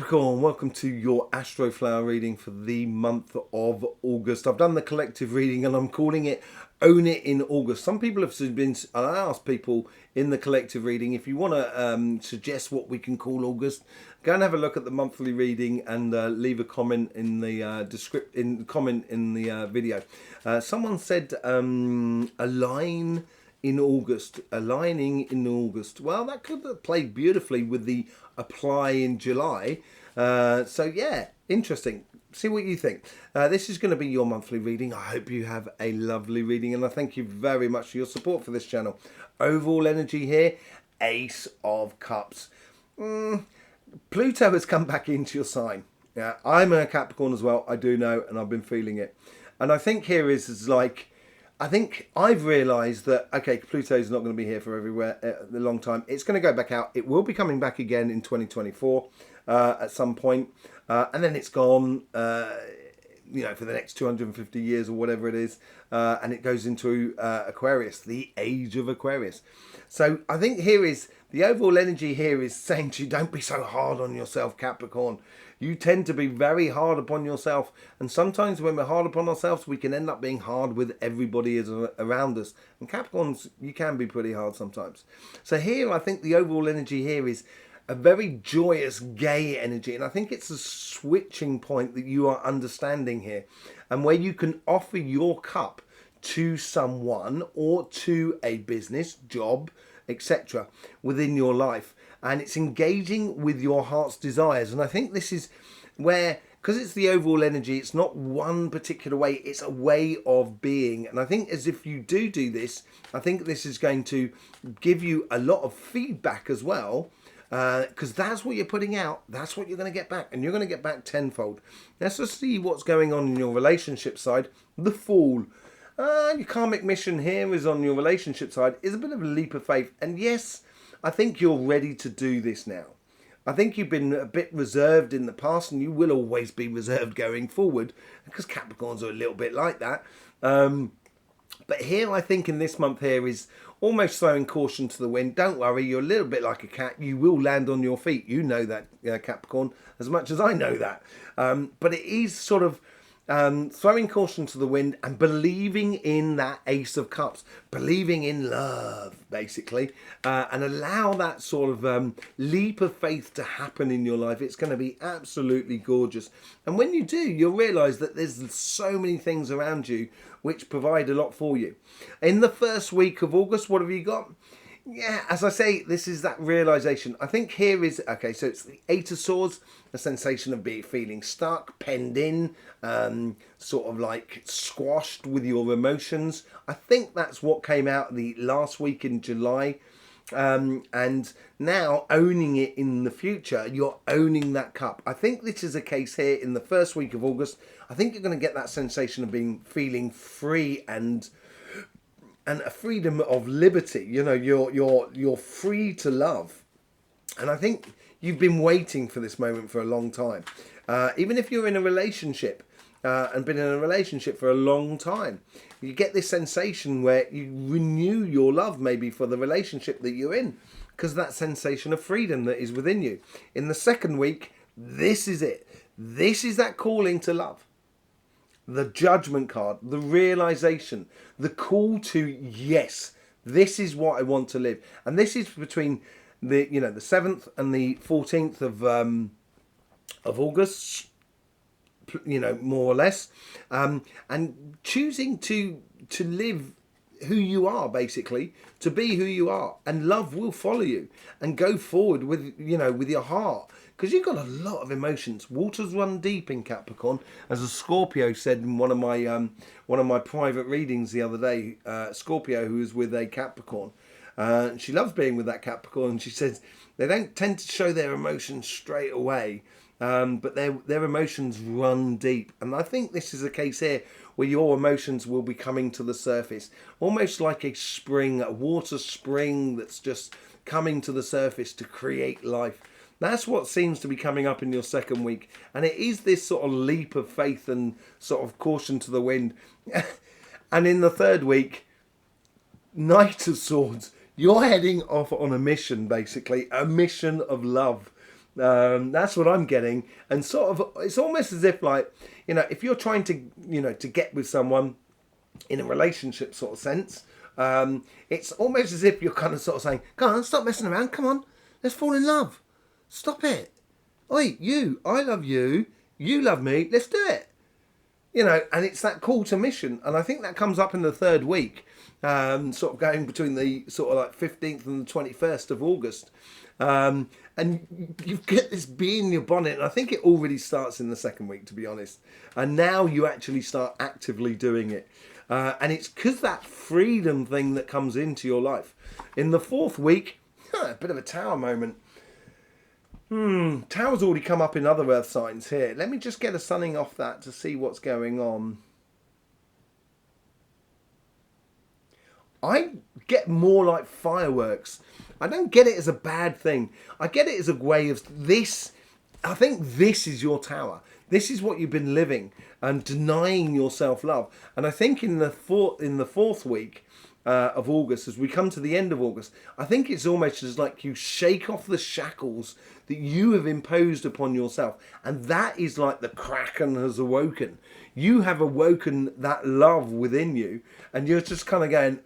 Capricorn, welcome to your Astroflower reading for the month of August. I've done the collective reading and I'm calling it Own It in August. Some people have been, I asked people in the collective reading, if you want to suggest what we can call August, go and have a look at the monthly reading and leave a comment in the video. Someone said aligning in August. Well, that could have played beautifully with the apply in July. So yeah, interesting. See what you think. This is going to be your monthly reading. I hope you have a lovely reading and I thank you very much for your support for this channel. Overall energy here, Ace of Cups. Pluto has come back into your sign. Yeah, I'm a Capricorn as well. I do know, and I've been feeling it. And I think here is like, I think I've realised that, okay, Pluto's not going to be here for a long time. It's going to go back out. It will be coming back again in 2024 at some point. And then it's gone, for the next 250 years or whatever it is. And it goes into Aquarius, the age of Aquarius. So I think here is, the overall energy here is saying to you, don't be so hard on yourself, Capricorn. You tend to be very hard upon yourself. And sometimes when we're hard upon ourselves, we can end up being hard with everybody around us. And Capricorns, you can be pretty hard sometimes. So here, I think the overall energy here is a very joyous, gay energy. And I think it's a switching point that you are understanding here. And where you can offer your cup to someone or to a business, job, etc. within your life. And it's engaging with your heart's desires. And I think this is where, because it's the overall energy, it's not one particular way, it's a way of being. And I think as if you do this, I think this is going to give you a lot of feedback as well. Because that's what you're putting out, that's what you're going to get back, and you're going to get back tenfold. Let's just see what's going on in your relationship side. The Fool. Your karmic mission here is on your relationship side is a bit of a leap of faith. And yes, I think you're ready to do this now. I think you've been a bit reserved in the past and you will always be reserved going forward because Capricorns are a little bit like that. But here I think in this month here is almost throwing caution to the wind. Don't worry, you're a little bit like a cat. You will land on your feet. You know that, Capricorn, as much as I know that. But it is sort of throwing caution to the wind and believing in that Ace of Cups, believing in love, basically, and allow that sort of leap of faith to happen in your life. It's going to be absolutely gorgeous. And when you do, you'll realise that there's so many things around you which provide a lot for you. In the first week of August, what have you got? Yeah, as I say, this is that realisation. I think here is, okay, so it's the Eight of Swords, a sensation of feeling stuck, penned in, sort of like squashed with your emotions. I think that's what came out the last week in July. And now owning it in the future, you're owning that cup. I think this is a case here in the first week of August. I think you're going to get that sensation of feeling free and a freedom of liberty. You know, you're free to love. And I think you've been waiting for this moment for a long time. Even if you're in a relationship and been in a relationship for a long time, you get this sensation where you renew your love maybe for the relationship that you're in because of that sensation of freedom that is within you. In the second week, this is it. This is that calling to love. The Judgment card, the realization, the call to yes, this is what I want to live. And this is between the 7th and the 14th of August, more or less, and choosing to live who you are, basically, to be who you are, and love will follow you and go forward with your heart. Because you've got a lot of emotions. Waters run deep in Capricorn, as a Scorpio said in one of my private readings the other day. Scorpio, who is with a Capricorn, she loves being with that Capricorn. She says they don't tend to show their emotions straight away, but their emotions run deep. And I think this is a case here where your emotions will be coming to the surface, almost like a spring, a water spring that's just coming to the surface to create life. That's what seems to be coming up in your second week. And it is this sort of leap of faith and sort of caution to the wind. And in the third week, Knight of Swords. You're heading off on a mission, basically. A mission of love. That's what I'm getting. And sort of, it's almost as if like, if you're trying to, to get with someone in a relationship sort of sense, it's almost as if you're kind of sort of saying, come on, stop messing around. Come on, let's fall in love. Stop it. Oi, you, I love you. You love me. Let's do it. And it's that call to mission. And I think that comes up in the third week, sort of going between the sort of like 15th and the 21st of August. And you get this bee in your bonnet. And I think it already starts in the second week, to be honest. And now you actually start actively doing it. And it's because that freedom thing that comes into your life. In the fourth week, a bit of a tower moment. Tower's already come up in other earth signs here. Let me just get a sunning off that to see what's going on. I get more like fireworks. I don't get it as a bad thing. I get it as a way of this. I think this is your tower. This is what you've been living and denying yourself love. And I think in the fourth week of August, as we come to the end of August, I think it's almost as like you shake off the shackles that you have imposed upon yourself. And that is like the Kraken has awoken. You have awoken that love within you. And you're just kind of going,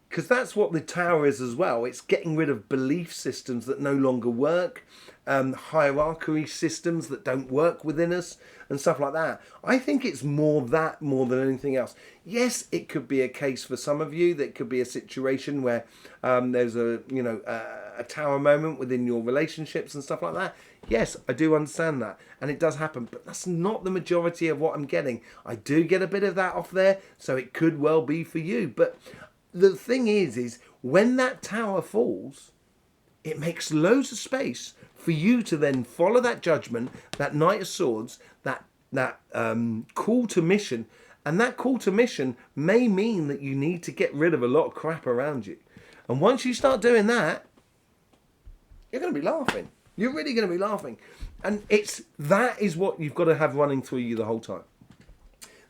because that's what the tower is as well. It's getting rid of belief systems that no longer work, hierarchy systems that don't work within us and stuff like that. I think it's more than anything else. Yes, it could be a case for some of you. That could be a situation where there's a tower moment within your relationships and stuff like that. Yes, I do understand that. And it does happen. But that's not the majority of what I'm getting. I do get a bit of that off there. So it could well be for you. But the thing is when that tower falls, it makes loads of space for you to then follow that judgment, that Knight of Swords, that call to mission. And that call to mission may mean that you need to get rid of a lot of crap around you. And once you start doing that, you're going to be laughing. You're really going to be laughing. And that is what you've got to have running through you the whole time.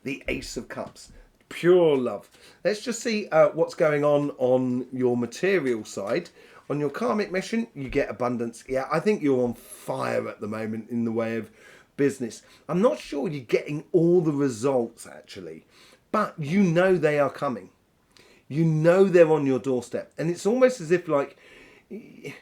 The Ace of Cups. Pure love. Let's just see what's going on your material side. On your karmic mission, you get abundance. Yeah, I think you're on fire at the moment in the way of business. I'm not sure you're getting all the results, actually. But you know they are coming. You know they're on your doorstep. And it's almost as if I don't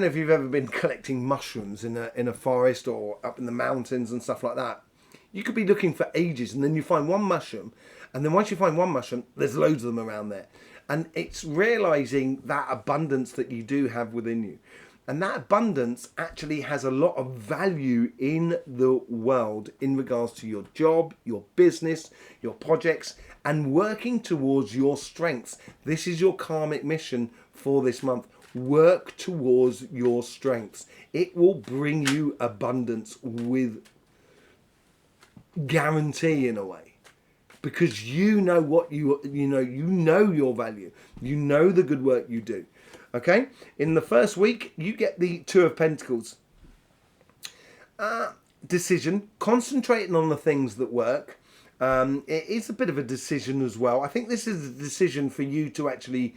know if you've ever been collecting mushrooms in a forest or up in the mountains and stuff like that. You could be looking for ages and then you find one mushroom. And then once you find one mushroom, there's loads of them around there. And it's realizing that abundance that you do have within you. And that abundance actually has a lot of value in the world in regards to your job, your business, your projects, and working towards your strengths. This is your karmic mission for this month. Work towards your strengths. It will bring you abundance with guarantee in a way. Because you know what you know your value. You know the good work you do. Okay? In the first week, you get the Two of Pentacles. Decision. Concentrating on the things that work. It is a bit of a decision as well. I think this is a decision for you to actually,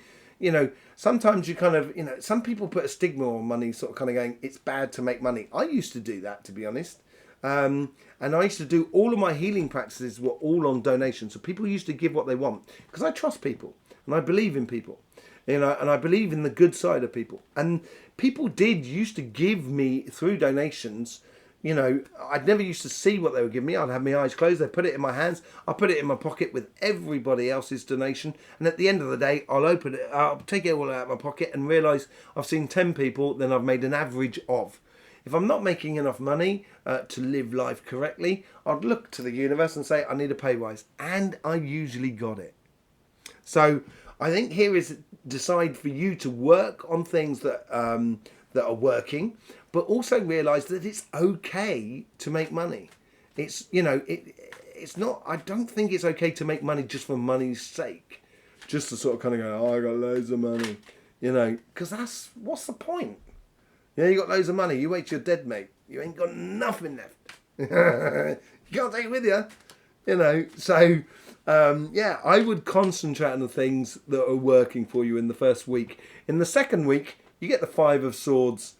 sometimes you kind of, some people put a stigma on money, sort of kind of going, it's bad to make money. I used to do that, to be honest. And I used to do all of my healing practices were all on donation. So people used to give what they want because I trust people and I believe in people, and I believe in the good side of people. And people used to give me through donations. I'd never used to see what they would give me. I'd have my eyes closed. They'd put it in my hands. I'll put it in my pocket with everybody else's donation. And at the end of the day, I'll take it all out of my pocket and realise I've seen 10 people, then I've made an average of. If I'm not making enough money to live life correctly, I'd look to the universe and say, I need a pay rise. And I usually got it. So I think here is decide for you to work on things that are working, but also realise that it's okay to make money. It's not. I don't think it's okay to make money just for money's sake, just to sort of kind of go, I got loads of money, because what's the point? Yeah, you got loads of money. You wait till you're dead, mate. You ain't got nothing left. You can't take it with you, So I would concentrate on the things that are working for you in the first week. In the second week, You get the Five of Swords.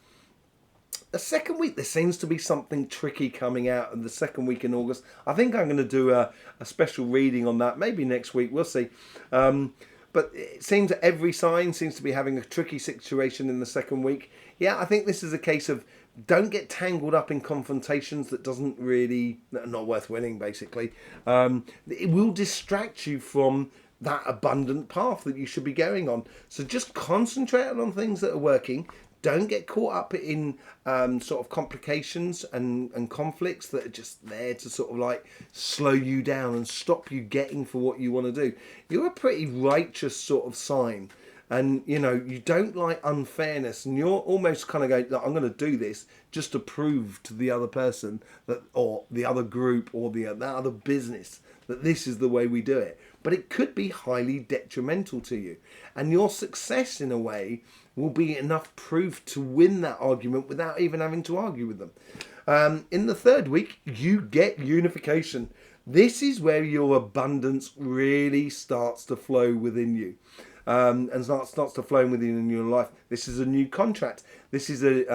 The second week, there seems to be something tricky coming out in the second week in August. I think I'm going to do a special reading on that, maybe next week, we'll see. But it seems that every sign seems to be having a tricky situation in the second week. Yeah, I think this is a case of don't get tangled up in confrontations that doesn't really, not worth winning, basically. It will distract you from that abundant path that you should be going on. So just concentrate on things that are working. Don't get caught up in sort of complications and conflicts that are just there to sort of like slow you down and stop you getting for what you want to do. You're a pretty righteous sort of sign. And, you know, you don't like unfairness, and you're almost kind of going, I'm going to do this just to prove to the other person that, or the other group, or that other business, that this is the way we do it. But it could be highly detrimental to you. And your success, in a way, will be enough proof to win that argument without even having to argue with them. In the third week, you get unification. This is where your abundance really starts to flow within you. And starts to flow within your life. This is a new contract. This is maybe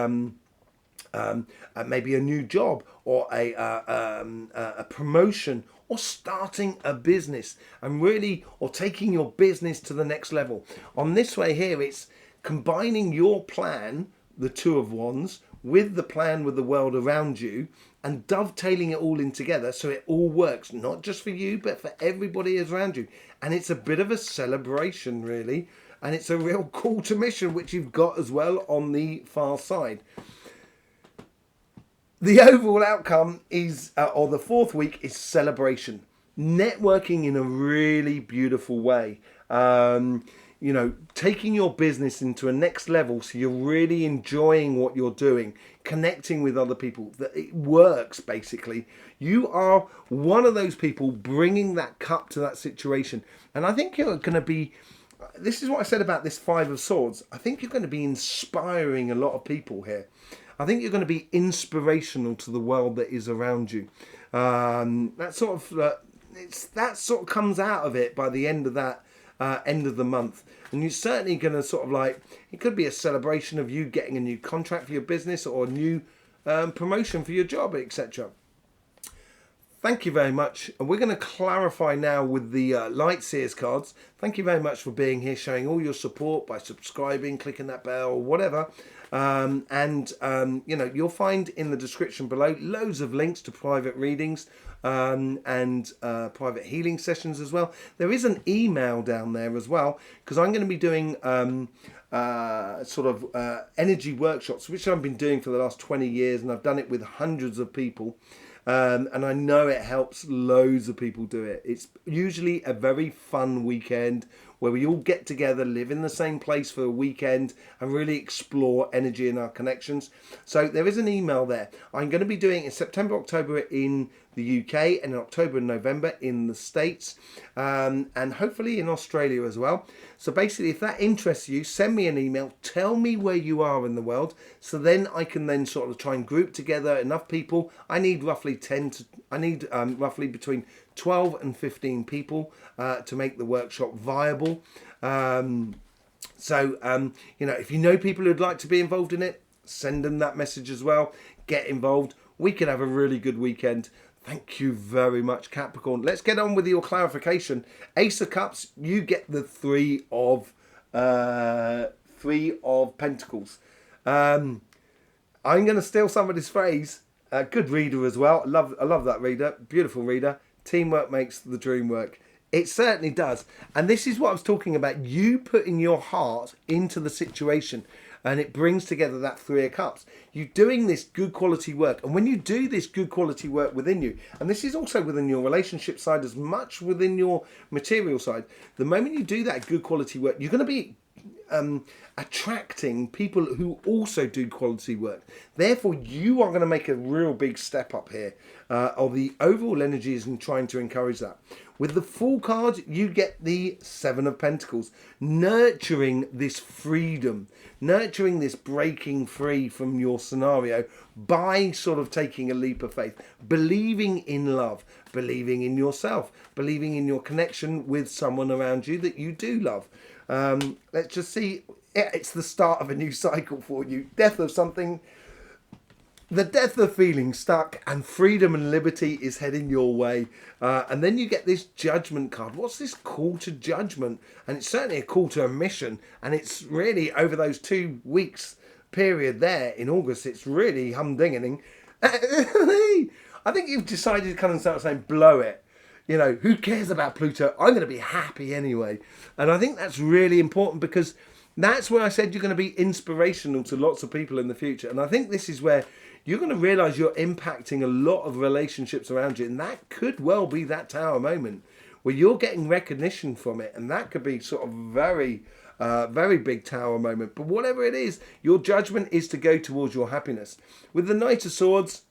a new job, or a promotion, or starting a business, and really, or taking your business to the next level. On this way here, it's combining your plan, the Two of Wands, with the plan with the world around you, and dovetailing it all in together so it all works, not just for you, but for everybody around you. And it's a bit of a celebration, really. And it's a real call to mission, which you've got as well on the far side. The overall outcome is, or the fourth week, is celebration. Networking in a really beautiful way. You know, taking your business into a next level so you're really enjoying what you're doing, connecting with other people, that it works, basically. You are one of those people bringing that cup to that situation. And I think you're going to be, this is what I said about this Five of Swords, I think you're going to be inspiring a lot of people here. I think you're going to be inspirational to the world that is around you. That sort of comes out of it by the end of that end of the month. And you're certainly going to sort of like, it could be a celebration of you getting a new contract for your business, or a new promotion for your job, etc. Thank you very much. And we're going to clarify now with the Light Seers cards. Thank you very much for being here, showing all your support by subscribing, clicking that bell, or whatever. You know, you'll find in the description below loads of links to private readings and private healing sessions as well. There is an email down there as well, because I'm going to be doing energy workshops, which I've been doing for the last 20 years, and I've done it with hundreds of people. And I know it helps loads of people do it. It's usually a very fun weekend where we all get together, live in the same place for a weekend, and really explore energy in our connections. So there is an email there. I'm going to be doing it in September, October in the UK, and in October and November in the States, and hopefully in Australia as well. So basically, if that interests you, send me an email, tell me where you are in the world, so then I can then sort of try and group together enough people. I need roughly roughly between 12 and 15 people to make the workshop viable. You know, if you know people who'd like to be involved in it, send them that message as well. Get involved. We could have a really good weekend. Thank you very much, Capricorn. Let's get on with your clarification. Ace of Cups, you get the Three of Pentacles. I'm going to steal somebody's phrase. Good reader as well. I love that reader. Beautiful reader. Teamwork makes the dream work. It certainly does. And this is what I was talking about. You putting your heart into the situation, and it brings together that Three of Cups. You're doing this good quality work. And when you do this good quality work within you, and this is also within your relationship side as much within your material side, the moment you do that good quality work, you're going to be attracting people who also do quality work. Therefore, you are going to make a real big step up here of the overall energies and trying to encourage that. With the Fool card, you get the Seven of Pentacles, nurturing this freedom, nurturing this breaking free from your scenario by sort of taking a leap of faith, believing in love, believing in yourself, believing in your connection with someone around you that you do love. Let's just see it's the start of a new cycle for you. Death of something, the death of feeling stuck, and freedom and liberty is heading your way. And then you get this judgment card. What's this call to judgment? And it's certainly a call to a mission. And it's really over those 2 weeks period there in August, it's really humdingening. I think you've decided to kind of start saying, blow it. You know, who cares about Pluto? I'm going to be happy anyway. And I think that's really important, because that's where I said you're going to be inspirational to lots of people in the future. And I think this is where you're going to realise you're impacting a lot of relationships around you. And that could well be that Tower moment where you're getting recognition from it. And that could be sort of very big Tower moment. But whatever it is, your judgment is to go towards your happiness. With the Knight of Swords,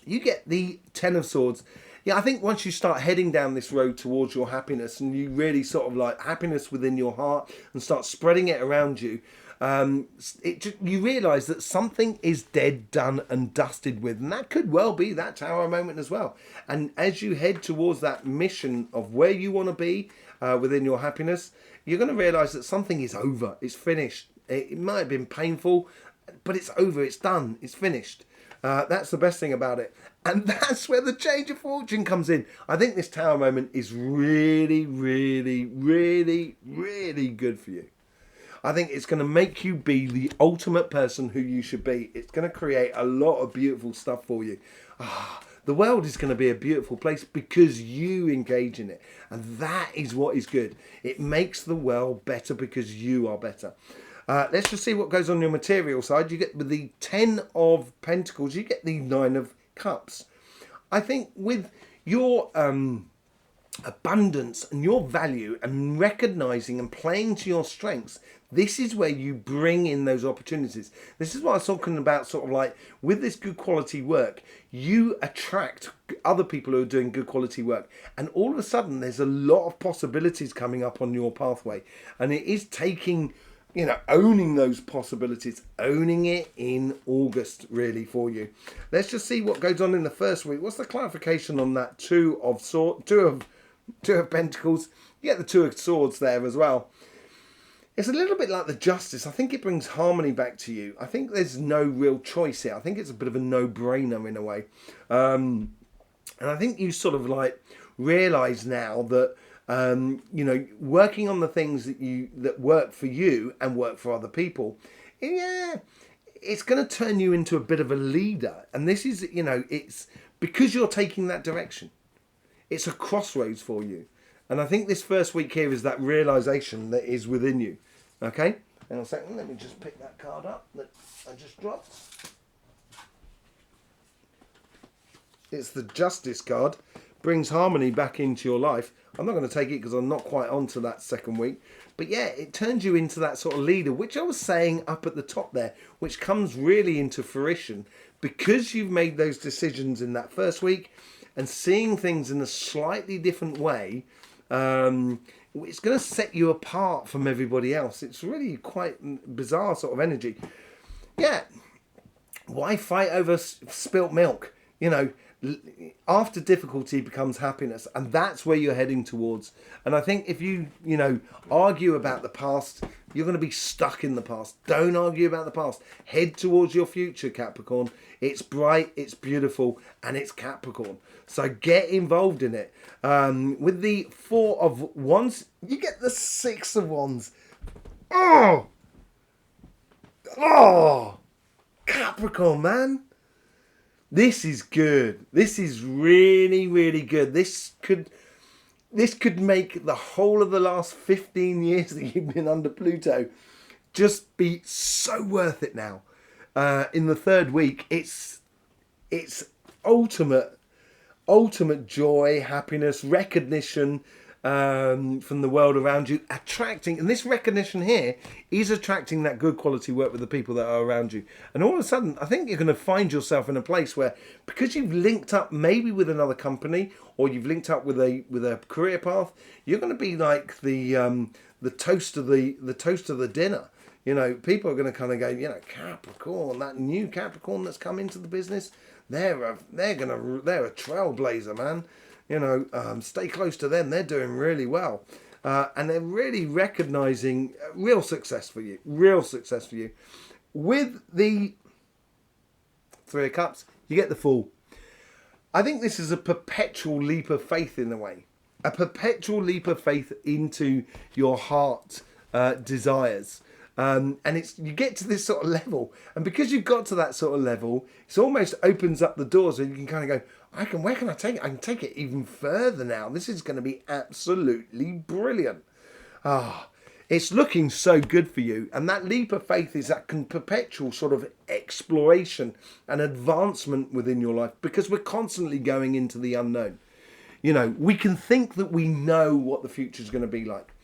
you get the Ten of Swords. Yeah, I think once you start heading down this road towards your happiness, and you really sort of like happiness within your heart and start spreading it around you, you realise that something is dead, done and dusted with. And that could well be that Tower moment as well. And as you head towards that mission of where you want to be within your happiness, you're going to realise that something is over. It's finished. It might have been painful, but it's over. It's done. It's finished. That's the best thing about it. And that's where the change of fortune comes in. I think this Tower moment is really, really, really, really good for you. I think it's going to make you be the ultimate person who you should be. It's going to create a lot of beautiful stuff for you. The world is going to be a beautiful place because you engage in it. And that is what is good. It makes the world better because you are better. Let's just see what goes on your material side. You get with the 10 of Pentacles, you get the 9 of Cups. I think with your abundance and your value and recognizing and playing to your strengths, this is where you bring in those opportunities. This is what I was talking about, sort of like with this good quality work, you attract other people who are doing good quality work. And all of a sudden, there's a lot of possibilities coming up on your pathway. And it is taking, you know, owning those possibilities, owning it in August really for you. Let's just see what goes on in the first week. What's the clarification on that two of Pentacles? You get the 2 of Swords there as well. It's a little bit like the Justice. I think it brings harmony back to you. I think there's no real choice here. I think it's a bit of a no-brainer in a way. And I think you sort of like realise now that you know, working on the things that work for you and work for other people, yeah, it's going to turn you into a bit of a leader. And this is, you know, it's because you're taking that direction. It's a crossroads for you. And I think this first week here is that realisation that is within you. Okay? Hang on a second. Let me just pick that card up that I just dropped. It's the Justice card. Brings harmony back into your life. I'm not going to take it because I'm not quite onto that second week. But yeah, it turns you into that sort of leader, which I was saying up at the top there, which comes really into fruition because you've made those decisions in that first week and seeing things in a slightly different way. It's going to set you apart from everybody else. It's really quite bizarre sort of energy. Yeah. Why fight over spilt milk? You know, after difficulty becomes happiness, and that's where you're heading towards. And I think if you know, argue about the past, you're going to be stuck in the past. Don't argue about the past. Head towards your future, Capricorn. It's bright, it's beautiful, and it's Capricorn. So get involved in it. With the 4 of Wands, you get the 6 of Wands. Oh, Capricorn, man. This is good. This is really, really good. This could make the whole of the last 15 years that you've been under Pluto just be so worth it now. In the third week, it's ultimate joy, happiness, recognition from the world around you, attracting, and this recognition here is attracting that good quality work with the people that are around you. And all of a sudden, I think you're going to find yourself in a place where, because you've linked up maybe with another company or you've linked up with a career path, you're going to be like the toast of the dinner. You know, people are going to kind of go, you know, Capricorn, that new Capricorn that's come into the business, they're a trailblazer, man. You know, stay close to them. They're doing really well. and they're really recognizing real success for you. Real success for you. With the Three of Cups, you get the Fool. I think this is a perpetual leap of faith in a way. A perpetual leap of faith into your heart desires. And you get to this sort of level. And because you've got to that sort of level, it almost opens up the doors and you can kind of go, where can I take it? I can take it even further now. This is going to be absolutely brilliant. It's looking so good for you. And that leap of faith is that perpetual sort of exploration and advancement within your life, because we're constantly going into the unknown. You know, we can think that we know what the future is going to be like.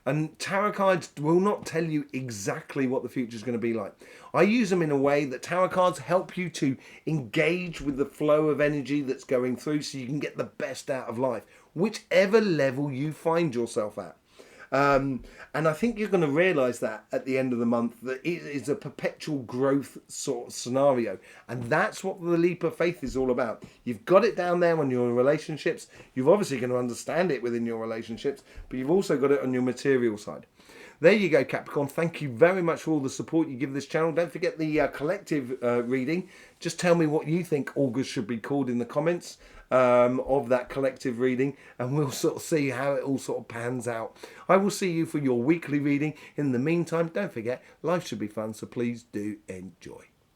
And tarot cards will not tell you exactly what the future is going to be like. I use them in a way that tarot cards help you to engage with the flow of energy that's going through so you can get the best out of life, whichever level you find yourself at. And I think you're going to realise that at the end of the month, that it is a perpetual growth sort of scenario. And that's what the leap of faith is all about. You've got it down there on your relationships. You're obviously going to understand it within your relationships, but you've also got it on your material side. There you go, Capricorn. Thank you very much for all the support you give this channel. Don't forget the collective reading. Just tell me what you think August should be called in the comments of that collective reading, and we'll sort of see how it all sort of pans out. I will see you for your weekly reading. In the meantime, don't forget, life should be fun, so please do enjoy.